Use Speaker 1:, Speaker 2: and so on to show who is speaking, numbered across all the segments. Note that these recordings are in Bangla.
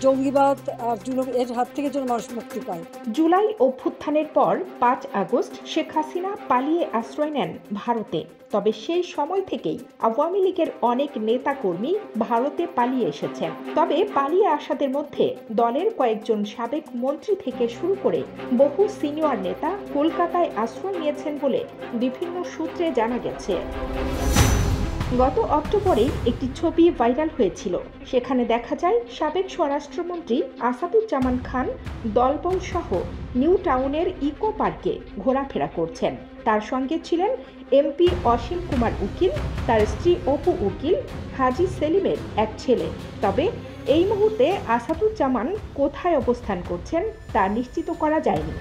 Speaker 1: জঙ্গিবাদ আর এর হাত থেকে যেন মানুষ মুক্তি পায়।
Speaker 2: জুলাই অভ্যুত্থানের পর ৫ আগস্ট শেখ হাসিনা পালিয়ে আশ্রয় নেন ভারতে। তবে সেই সময় থেকেই আওয়ামী লীগের অনেক নেতাকর্মী ভারতে পালিয়ে এসেছেন। তবে পালিয়ে আসাদের মধ্যে দলের কয়েকজন সাবেক মন্ত্রী থেকে শুরু করে বহু সিনিয়র নেতা কলকাতায় আশ্রয় নিয়েছেন বলে বিভিন্ন সূত্রে জানা গেছে। গত অক্টোবরে একটি ছবি ভাইরাল হয়েছিল। সেখানে দেখা যায় সাবেক স্বরাষ্ট্রমন্ত্রী আসাদুজ্জামান খান দলবল সহ নিউ টাউনের ইকো পার্কে ঘোরাফেরা করছেন। তার সঙ্গে ছিলেন এমপি অসীম কুমার উকিল, তার স্ত্রী অপু উকিল, হাজী সেলিমের এক ছেলে। তবে এই মুহূর্তে আসাদুজ্জামান কোথায় অবস্থান করছেন তা নিশ্চিত করা যায়নি।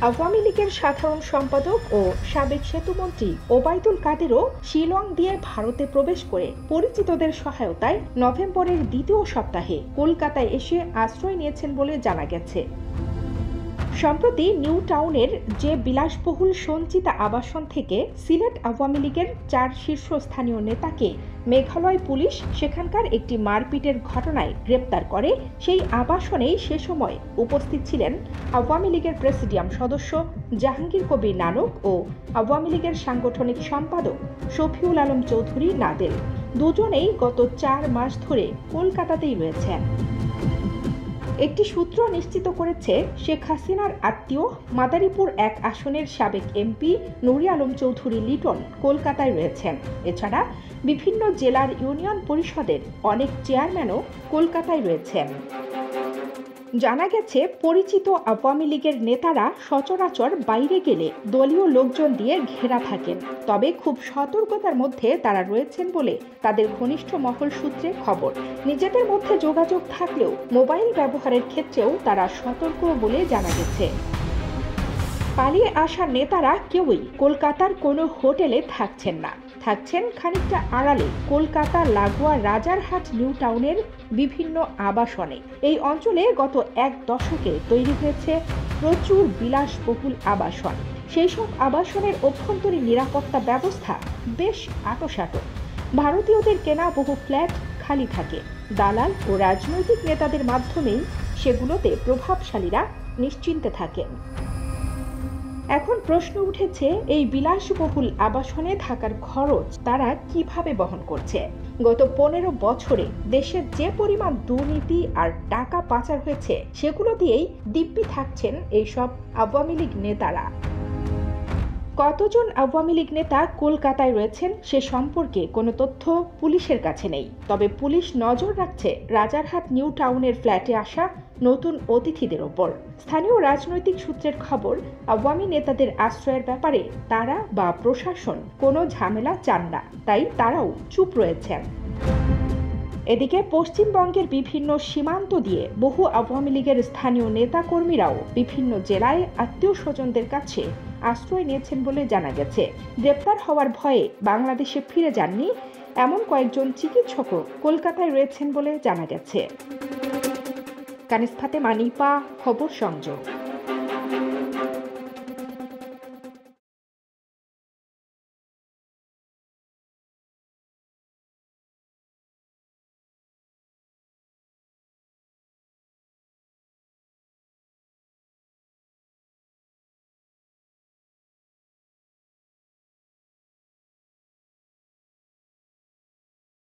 Speaker 2: আওয়ামী লীগের সাধারণ সম্পাদক ও সাবেক সেতুমন্ত্রী ওবায়দুল কাদেরও শিলং দিয়ে ভারতে প্রবেশ করে পরিচিতদের সহায়তায় নভেম্বরের দ্বিতীয় সপ্তাহে কলকাতায় এসে আশ্রয় নিয়েছেন বলে জানা গেছে। সম্প্রতি নিউ টাউনের যে বিলাসবহুল সঞ্চিতা আবাসন থেকে সিলেট আওয়ামী লীগের 4 শীর্ষস্থানীয় নেতাকে মেঘালয় পুলিশ সেখানকার একটি মারপিটের ঘটনায় গ্রেপ্তার করে, সেই আবাসনেই সে সময় উপস্থিত ছিলেন আওয়ামী লীগের প্রেসিডিয়াম সদস্য জাহাঙ্গীর কবির নানক ও আওয়ামী লীগের সাংগঠনিক সম্পাদক শফিউল আলম চৌধুরী নাদেল। দুজনেই গত 4 মাস ধরে কলকাতাতেই রয়েছেন। একটি সূত্র নিশ্চিত করেছে শেখ হাসিনার আত্মীয় মাদারীপুর 1 আসনের সাবেক এমপি নুরি আলম চৌধুরী লিটন কলকাতায় রয়েছেন। এছাড়া বিভিন্ন জেলার ইউনিয়ন পরিষদের অনেক চেয়ারম্যানও কলকাতায় রয়েছেন। জানা গেছে পরিচিত আওয়ামী লীগের নেতারা সচরাচর বাইরে গেলে দলীয় লোকজন দিয়ে ঘেরা থাকেন। তবে খুব সতর্কতার মধ্যে তারা রয়েছেন বলে তাদের ঘনিষ্ঠ মহল সূত্রে খবর। নিজেদের মধ্যে যোগাযোগ থাকলেও মোবাইল ব্যবহারের ক্ষেত্রেও তারা সতর্ক বলে জানা গেছে। পালিয়ে আসা নেতারা কেউই কলকাতার কোনো হোটেলে থাকছেন না, থাকছেন খানিকটা আড়ালে কলকাতা লাগোয়া রাজারহাট নিউ টাউনের বিভিন্ন আবাসনে। এই অঞ্চলে গত 1 দশকে তৈরি হয়েছে প্রচুর বিলাসবহুল আবাসন। সেই সব আবাসনের অভ্যন্তরীণ নিরাপত্তা ব্যবস্থা বেশ আঁটোসাঁটো। ভারতীয়দের কেনা বহু ফ্ল্যাট খালি থাকে। দালাল ও রাজনৈতিক নেতাদের মাধ্যমেই সেগুলোতে প্রভাবশালীরা নিশ্চিন্তে থাকেন। এখন প্রশ্ন উঠেছে, এই বিলাসবহুল আবাসনে থাকার খরচ তারা কিভাবে বহন করছে? গত 15 বছরে দেশের যে পরিমাণ দুর্নীতি আর টাকা পাচার হয়েছে সেগুলো দিয়েই দিব্যি থাকছেন এইসব আওয়ামী লীগ নেতারা। কতজন আওয়ামী লীগ নেতা কলকাতায় রয়েছেন সে সম্পর্কে কোনো তথ্য পুলিশের কাছে নেই। তবে পুলিশ নজর রাখছে রাজারহাট নিউ টাউনের ফ্ল্যাটে আসা নতুন অতিথিদের ওপর। স্থানীয় রাজনৈতিক সূত্রের খবর, আওয়ামী নেতাদের আশ্রয়ের ব্যাপারে তারা বা প্রশাসন কোনো ঝামেলা চান না, তাই তারাও চুপ রয়েছেন। এদিকে পশ্চিমবঙ্গের বিভিন্ন সীমান্ত দিয়ে বহু আওয়ামী লীগের স্থানীয় নেতাকর্মীরাও বিভিন্ন জেলায় আত্মীয় স্বজনদের কাছে আশ্রয় নিয়েছেন বলে জানা গেছে। গ্রেপ্তার হওয়ার ভয়ে বাংলাদেশে ফিরে যাননি এমন কয়েকজন চিকিৎসকও কলকাতায় রয়েছেন বলে জানা গেছে। কানিজ ফাতেমা, নিপা, খবর সংযোগ।